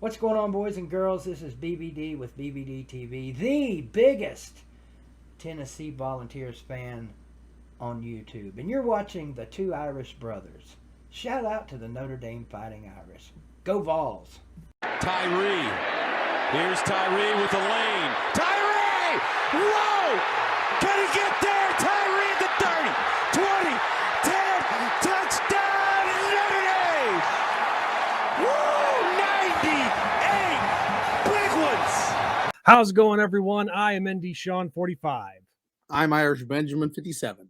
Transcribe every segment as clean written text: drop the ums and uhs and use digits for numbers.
What's going on, boys and girls? This is BBD with BBD TV, the biggest Tennessee Volunteers fan on YouTube. And you're watching the two Irish brothers. Shout out to the Notre Dame Fighting Irish. Go Vols! Tyree. Here's Tyree with the lane. Tyree! Whoa! Can he get there? Tyree at the 30, 20, 10, touchdown, Notre Dame! Woo! 98! Big ones! How's it going, everyone? I am ND Sean 45. I'm Irish Benjamin 57.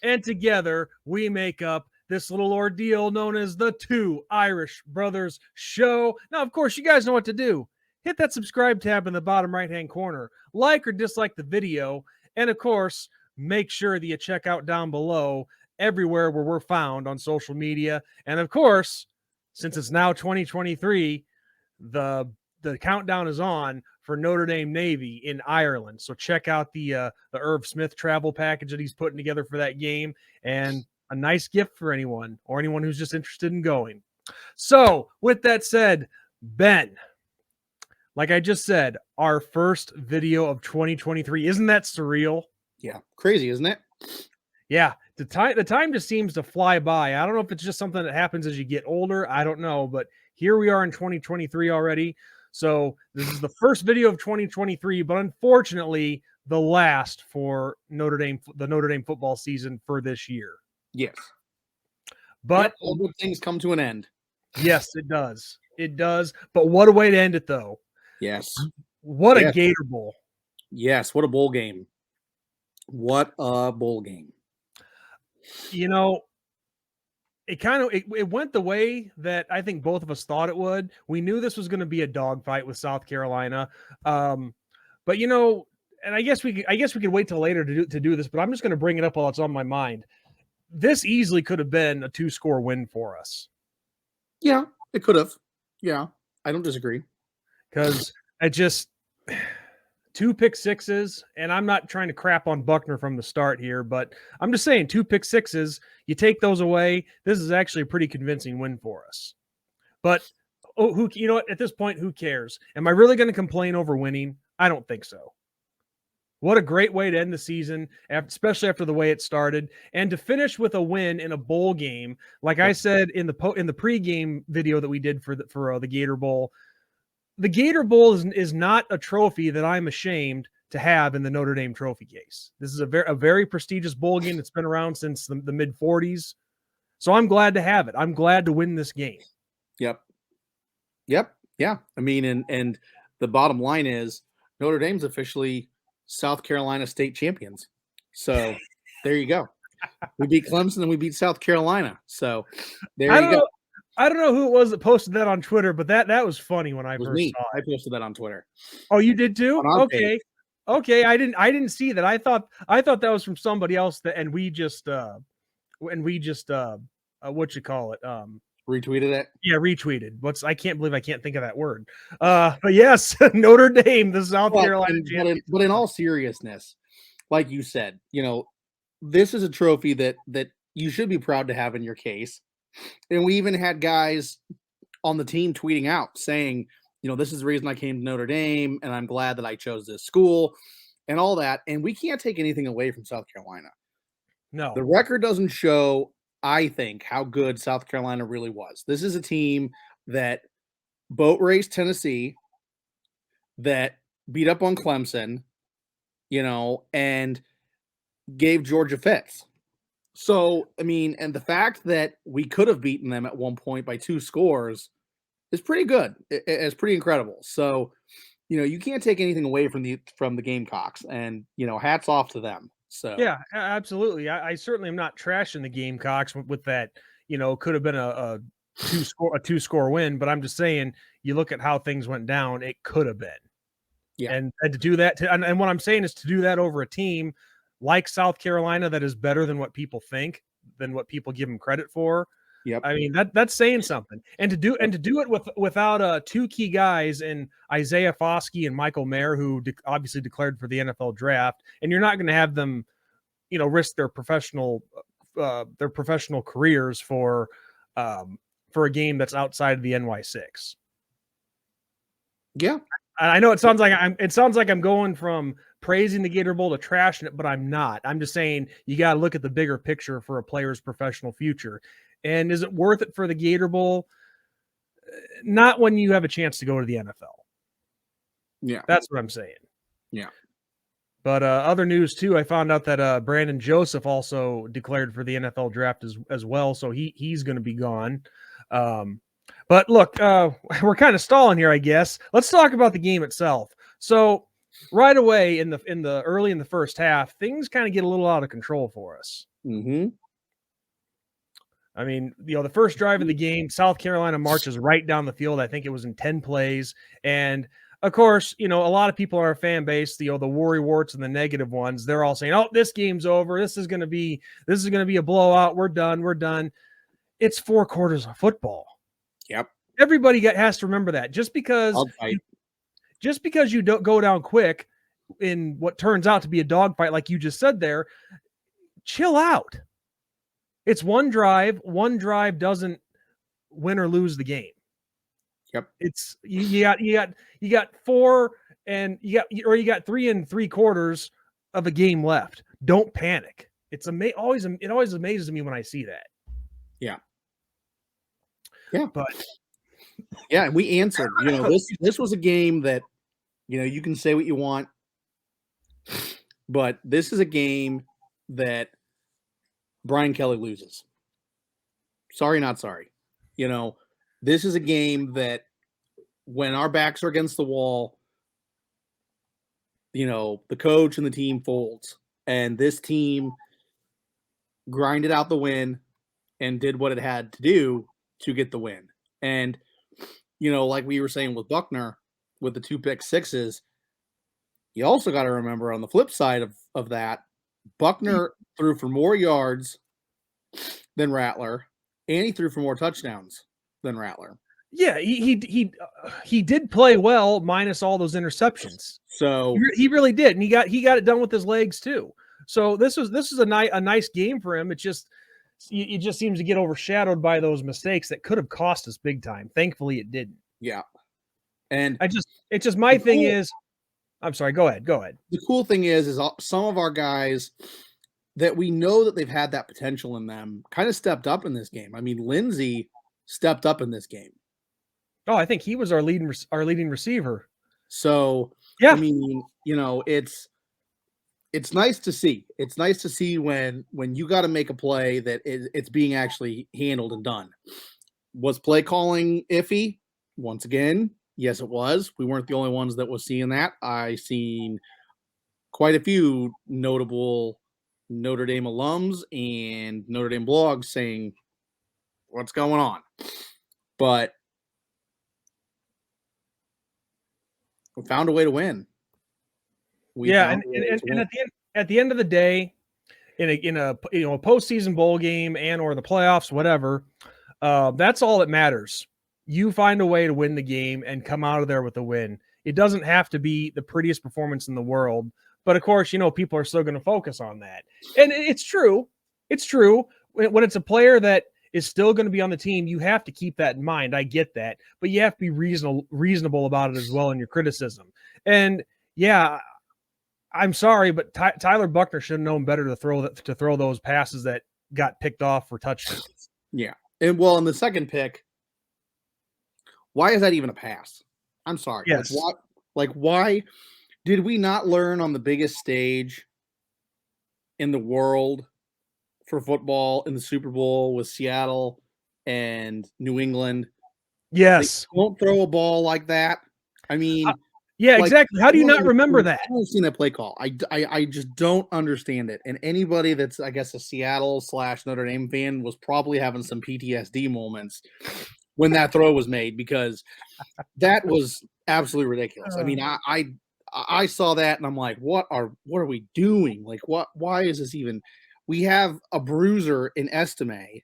And together we make up this little ordeal known as the Two Irish Brothers Show. Now, of course, you guys know what to do. Hit that subscribe tab in the bottom right-hand corner. Like or dislike the video. And, of course, make sure that you check out down below everywhere where we're found on social media. And, of course, since it's now 2023, the countdown is on for Notre Dame Navy in Ireland. So check out the Irv Smith travel package that he's putting together for that game, and a nice gift for anyone or anyone who's just interested in going. So with that said, Ben, like I just said, our first video of 2023. Isn't that surreal? Yeah, crazy, isn't it? Yeah, the time just seems to fly by. I don't know if it's just something that happens as you get older. I don't know, but here we are in 2023 already. So this is the first video of 2023, but unfortunately the last for Notre Dame, the Notre Dame football season for this year. Yes. But yep, all good things come to an end. Yes, it does. It does. But what a way to end it, though. Yes. What a Gator Bowl. Yes, what a bowl game. What a bowl game. You know, it went the way that I think both of us thought it would. We knew this was going to be a dogfight with South Carolina, but you know, and I guess we could wait till later to do this. But I'm just going to bring it up while it's on my mind. This easily could have been a 2-score win for us. Yeah, it could have. Yeah, I don't disagree. Because I just 2 pick sixes, and I'm not trying to crap on Buckner from the start here, but I'm just saying 2 pick sixes, you take those away, this is actually a pretty convincing win for us. But you know what? At this point, who cares? Am I really going to complain over winning? I don't think so. What a great way to end the season, especially after the way it started, and to finish with a win in a bowl game. Like I said in the pregame video that we did for the Gator Bowl. The Gator Bowl is not a trophy that I'm ashamed to have in the Notre Dame trophy case. This is a very prestigious bowl game that's been around since the mid-40s. So I'm glad to have it. I'm glad to win this game. Yep. Yeah. I mean, and the bottom line is Notre Dame's officially South Carolina state champions. So there you go. We beat Clemson and we beat South Carolina. So there you go. I don't know who it was that posted that on Twitter, but that was funny when I first saw it. I posted that on Twitter. Oh, you did too? Okay. Okay. I didn't see that. I thought that was from somebody else and we just what you call it? Retweeted it? Yeah, retweeted. I can't believe I can't think of that word. But yes, Notre Dame, the South Carolina champions. But in all seriousness, like you said, you know, this is a trophy that you should be proud to have in your case. And we even had guys on the team tweeting out saying, you know, this is the reason I came to Notre Dame, and I'm glad that I chose this school and all that. And we can't take anything away from South Carolina. No. The record doesn't show, I think, how good South Carolina really was. This is a team that boat raced Tennessee, that beat up on Clemson, you know, and gave Georgia fits. So, I mean, and the fact that we could have beaten them at one point by 2 scores is pretty good. It's pretty incredible. So, you know, you can't take anything away from the Gamecocks, and, you know, hats off to them. So yeah, absolutely. I certainly am not trashing the Gamecocks with that, you know, could have been a 2-score win, but I'm just saying, you look at how things went down, it could have been. Yeah. And to do that, and what I'm saying is to do that over a team like South Carolina that is better than what people think, than what people give them credit for. Yep. I mean, that's saying something. And to do it without 2 key guys in Isaiah Foskey and Michael Mayer, who obviously declared for the NFL draft, and you're not going to have them, you know, risk their professional careers for a game that's outside of the NY6. Yeah. I know it sounds like I'm going from praising the Gator Bowl to trashing it, but I'm not. I'm just saying you got to look at the bigger picture for a player's professional future. And is it worth it for the Gator Bowl? Not when you have a chance to go to the NFL. Yeah. That's what I'm saying. Yeah. But other news too, I found out that Brandon Joseph also declared for the NFL draft as well, so he's going to be gone. But look, we're kind of stalling here, I guess. Let's talk about the game itself. So right away in the first half, things kind of get a little out of control for us. Mm-hmm. I mean, the first drive of the game, South Carolina marches right down the field. I think it was in 10 plays. And of course, a lot of people in our fan base, the worry warts and the negative ones, they're all saying, "Oh, this game's over. This is going to be a blowout. We're done." It's 4 quarters of football. Yep. Everybody has to remember that. Just because you don't go down quick in what turns out to be a dogfight, like you just said there, chill out. It's one drive. One drive doesn't win or lose the game. Yep. It's you got 4 and you got 3 3/4 of a game left. Don't panic. It always amazes me when I see that. Yeah. Yeah. But yeah, we answered. This was a game that, you can say what you want, but this is a game that Brian Kelly loses. Sorry, not sorry. This is a game that when our backs are against the wall, the coach and the team folds, and this team grinded out the win and did what it had to do to get the win. And, like we were saying with Buckner, with the 2 pick sixes, you also got to remember on the flip side of that, Buckner threw for more yards than Rattler, and he threw for more touchdowns than Rattler. Yeah, he did play well minus all those interceptions. So he really did, and he got it done with his legs too. So this is a nice game for him. It just seems to get overshadowed by those mistakes that could have cost us big time. Thankfully, it didn't. Yeah, and it's just my thing is, I'm sorry. Go ahead. The cool thing is some of our guys that we know that they've had that potential in them kind of stepped up in this game. I mean, Lindsey stepped up in this game. Oh, I think he was our leading receiver. So, yeah, I mean, it's nice to see. It's nice to see when you got to make a play that it's being actually handled and done. Was play calling iffy? Once again, yes, it was. We weren't the only ones that was seeing that. I seen quite a few notable Notre Dame alums and Notre Dame blogs saying what's going on. But we found a way to win. And at the end of the day, in a postseason bowl game and or the playoffs, whatever, that's all that matters. You find a way to win the game and come out of there with a win. It doesn't have to be the prettiest performance in the world, but of course, people are still going to focus on that. And it's true. It's true. When it's a player that is still going to be on the team, you have to keep that in mind. I get that, but you have to be reasonable about it as well in your criticism. And yeah, I'm sorry, but Tyler Buckner should have known better to throw those passes that got picked off for touchdowns. Yeah, and well, in the second pick, why is that even a pass? I'm sorry. Yes. Why did we not learn on the biggest stage in the world for football in the Super Bowl with Seattle and New England? Yes. Don't throw a ball like that. I mean, yeah, exactly. How do you not remember that? I haven't seen that play call. I just don't understand it. And anybody that's, I guess, a Seattle / Notre Dame fan was probably having some PTSD moments when that throw was made, because that was absolutely ridiculous. I mean, I saw that and I'm like, what are we doing? Like, why is this even? We have a bruiser in Estime.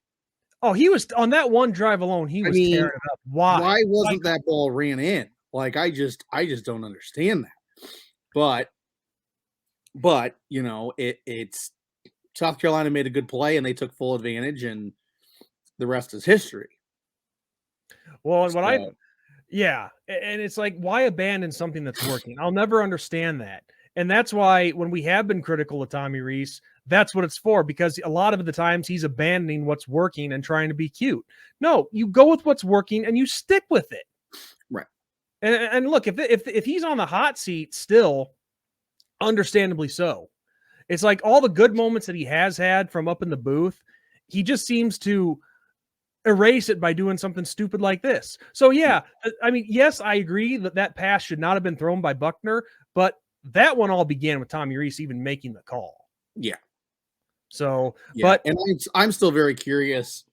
Oh, he was on that one drive alone. He was tearing it up. Why wasn't that ball ran in? Like, I just don't understand that. But it's South Carolina made a good play and they took full advantage, and the rest is history. Well, and Yeah, and it's like, why abandon something that's working? I'll never understand that. And that's why when we have been critical of Tommy Rees, that's what it's for, because a lot of the times he's abandoning what's working and trying to be cute. No, you go with what's working and you stick with it. Right. And look, if he's on the hot seat still, understandably so. It's like all the good moments that he has had from up in the booth, he just seems to erase it by doing something stupid like this. So yeah, I mean, yes, I agree that pass should not have been thrown by Buckner, but that one all began with Tommy Rees even making the call. Yeah. So, Yeah. but And I'm still very curious,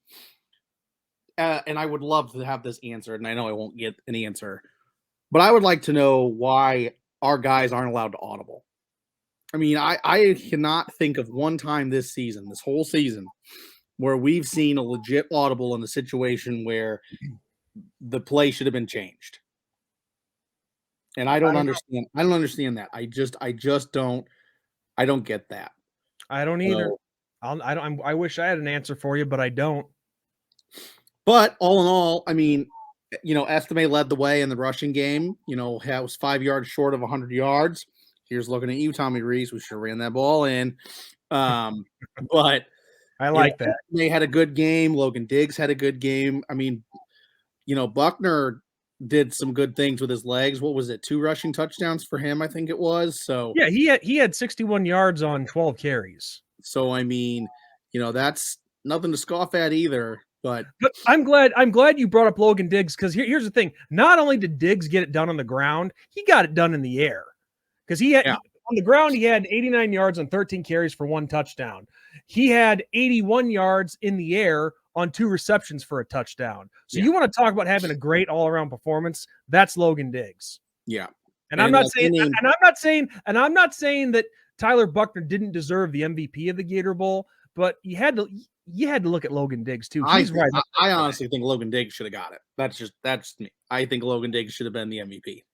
and I would love to have this answered, and I know I won't get an answer, but I would like to know why our guys aren't allowed to audible. I mean, I cannot think of one time this season, this whole season, where we've seen a legit audible in the situation where the play should have been changed. And I don't understand. I don't understand that. I just don't get that. I don't either. I wish I had an answer for you, but I don't. But all in all, I mean, Estime led the way in the rushing game. Was 5 yards short of 100 yards. Here's looking at you, Tommy Rees. We sure ran that ball in. But I like that. They had a good game. Logan Diggs had a good game. I mean, Buckner did some good things with his legs. What was it? 2 rushing touchdowns for him, I think it was. So yeah, he had 61 yards on 12 carries. So I mean, that's nothing to scoff at either. But I'm glad you brought up Logan Diggs, because here's the thing. Not only did Diggs get it done on the ground, he got it done in the air. Because on the ground, he had 89 yards on 13 carries for 1 touchdown. He had 81 yards in the air on 2 receptions for a touchdown. So you want to talk about having a great all-around performance? That's Logan Diggs. Yeah. And I'm not saying that Tyler Buckner didn't deserve the MVP of the Gator Bowl, but you had to look at Logan Diggs too. He's right. I honestly think Logan Diggs should have got it. That's me. I think Logan Diggs should have been the MVP,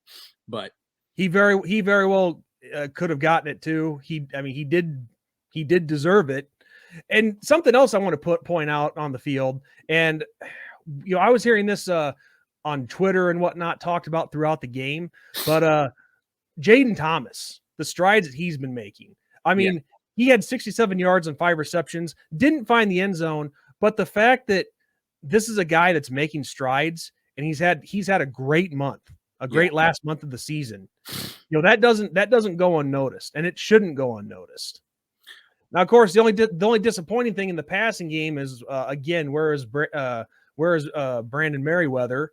but he very well could have gotten it too. He did deserve it. And something else I want to point out on the field, and I was hearing this on Twitter and whatnot talked about throughout the game, but Jaden Thomas, the strides that he's been making. I mean, he had 67 yards and 5 receptions, didn't find the end zone, but the fact that this is a guy that's making strides and he's had a great month, a great last month of the season. That doesn't go unnoticed, and it shouldn't go unnoticed. Now, of course, the only disappointing thing in the passing game is again, where is Brandon Merriweather?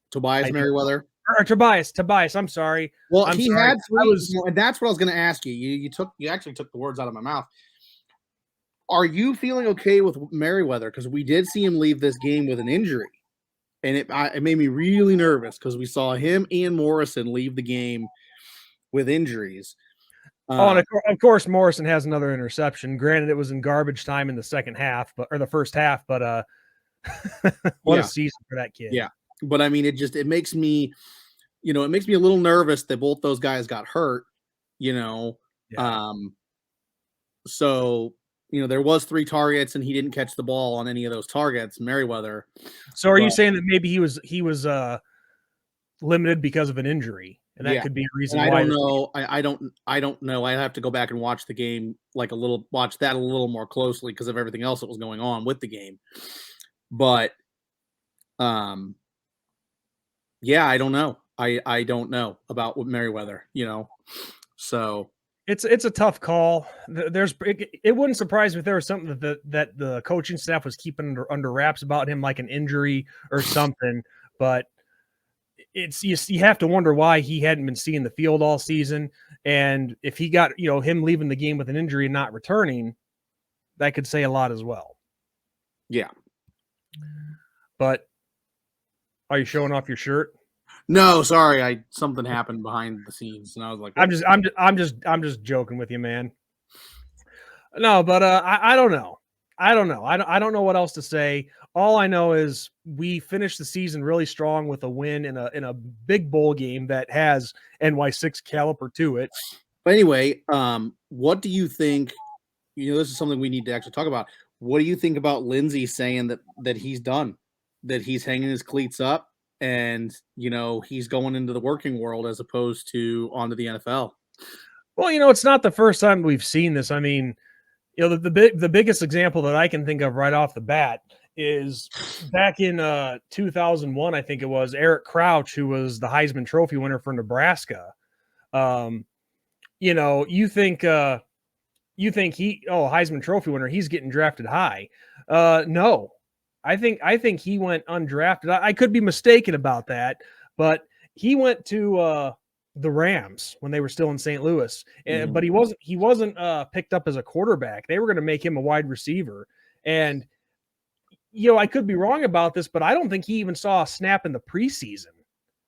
Tobias Merriweather? Or Tobias, I'm sorry. Well, I'm he sorry. had 3, and that's what I was going to ask you. You actually took the words out of my mouth. Are you feeling okay with Merriweather? Because we did see him leave this game with an injury, and it made me really nervous because we saw him and Morrison leave the game with injuries. And of course, Morrison has another interception. Granted, it was in garbage time in the second half, or the first half, but what a season for that kid. Yeah. But I mean, it makes me, it makes me a little nervous that both those guys got hurt, So, there was 3 targets and he didn't catch the ball on any of those targets, Merriweather. So are you saying that maybe he was limited because of an injury? And that could be a reason why. I don't know. I don't know. I have to go back and watch the game watch that a little more closely because of everything else that was going on with the game. But yeah, I don't know. I don't know about Merriweather, So it's a tough call. It wouldn't surprise me if there was something that the coaching staff was keeping under wraps about him, like an injury or something, but you have to wonder why he hadn't been seeing the field all season. And if he got, him leaving the game with an injury and not returning, that could say a lot as well. Yeah. But are you showing off your shirt? No, sorry. Something happened behind the scenes and I was like, I'm just joking with you, man. No, but I don't know. I don't know what else to say. All I know is we finished the season really strong with a win in a big bowl game that has NY6 caliber to it. But anyway, what do you think? This is something we need to actually talk about. What do you think about Lindsey saying that he's done, that he's hanging his cleats up and he's going into the working world as opposed to onto the NFL. Well, it's not the first time we've seen this. I mean, the biggest example that I can think of right off the bat is back in 2001, I think it was Eric Crouch, who was the Heisman Trophy winner for Nebraska. You think Heisman Trophy winner, he's getting drafted high. No, I think he went undrafted. I could be mistaken about that, but he went to the Rams when they were still in St. Louis, but he wasn't picked up as a quarterback. They were going to make him a wide receiver, and I could be wrong about this, but I don't think he even saw a snap in the preseason.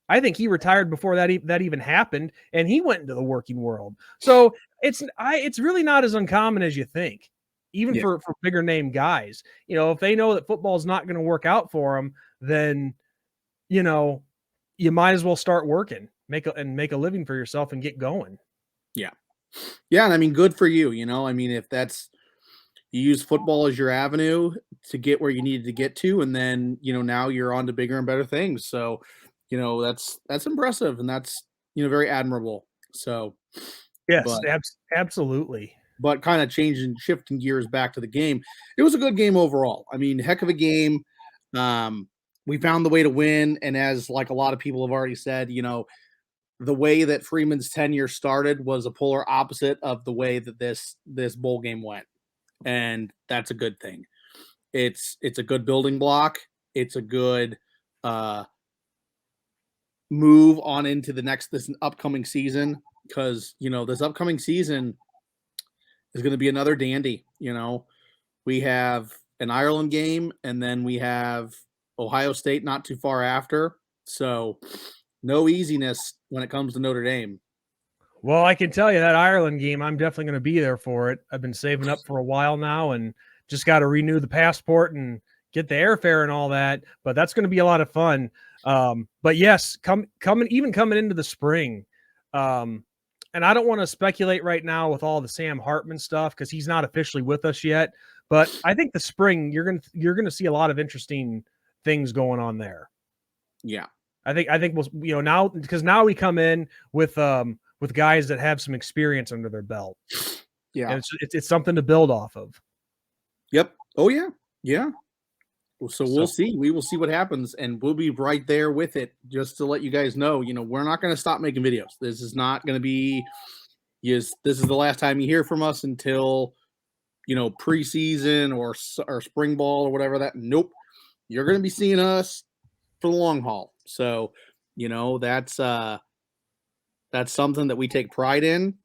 I think he retired before that even happened, and he went into the working world. So it's really not as uncommon as you think, even for bigger name guys. If they know that football is not going to work out for them, then you might as well start working, make a living for yourself and get going. Yeah, and I mean, good for you. I mean, if you use football as your avenue to get where you needed to get to, and then now you're on to bigger and better things. So that's impressive, and that's very admirable. So yes, absolutely. But kind of shifting gears back to the game, it was a good game overall. I mean, heck of a game. We found the way to win, and as like a lot of people have already said, the way that Freeman's tenure started was a polar opposite of the way that this bowl game went, and that's a good thing. It's a good building block. It's a good move on into this upcoming season, because this upcoming season is going to be another dandy. We have an Ireland game, and then we have Ohio State not too far after. So no easiness when it comes to Notre Dame. Well, I can tell you that Ireland game, I'm definitely going to be there for it. I've been saving up for a while now, and just got to renew the passport and get the airfare and all that. But that's going to be a lot of fun. But yes, coming into the spring. And I don't want to speculate right now with all the Sam Hartman stuff, because he's not officially with us yet. But I think the spring you're going to see a lot of interesting things going on there. Yeah, I think we'll now, because now we come in with guys that have some experience under their belt. Yeah, and it's something to build off of. Yep. Oh yeah. So we'll see. We will see what happens, and we'll be right there with it. Just to let you guys know, we're not going to stop making videos. This is not going to be. Yes, this is the last time you hear from us until, preseason or spring ball or whatever that. Nope, you're going to be seeing us for the long haul. So, that's something that we take pride in,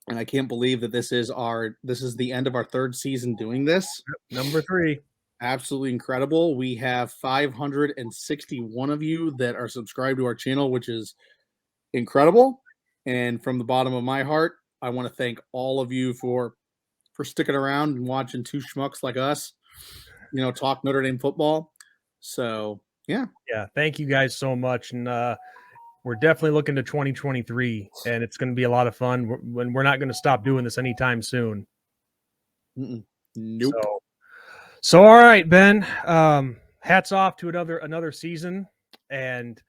and I can't believe that this is the end of our third season doing this. Number 3. Absolutely incredible. We have 561 of you that are subscribed to our channel, which is incredible. And from the bottom of my heart, I want to thank all of you for sticking around and watching two schmucks like us, talk Notre Dame football. So, yeah. Yeah, thank you guys so much. And we're definitely looking to 2023, and it's going to be a lot of fun. We're not going to stop doing this anytime soon. Nope. So all right, Ben, hats off to another season, and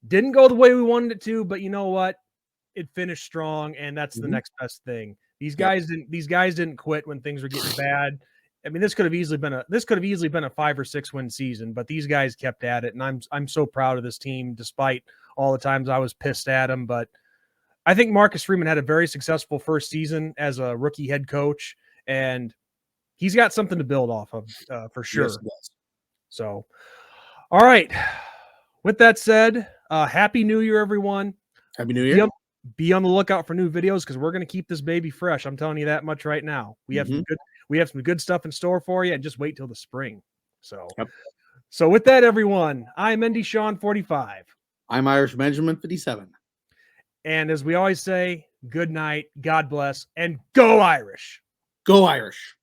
didn't go the way we wanted it to, but you know what? It finished strong, and that's the next best thing. These guys didn't quit when things were getting bad. I mean, this could have easily been a 5 or 6 win season, but these guys kept at it, and I'm so proud of this team, despite all the times I was pissed at them. But I think Marcus Freeman had a very successful first season as a rookie head coach, and he's got something to build off of for sure. Yes. So, all right. With that said, Happy New Year, everyone. Happy New Year. Be on the lookout for new videos, because we're going to keep this baby fresh. I'm telling you that much right now. We have some good stuff in store for you, and just wait till the spring. So, So with that, everyone, I'm Indy Sean 45. I'm Irish Benjamin 57. And as we always say, good night, God bless, and go Irish. Go Irish.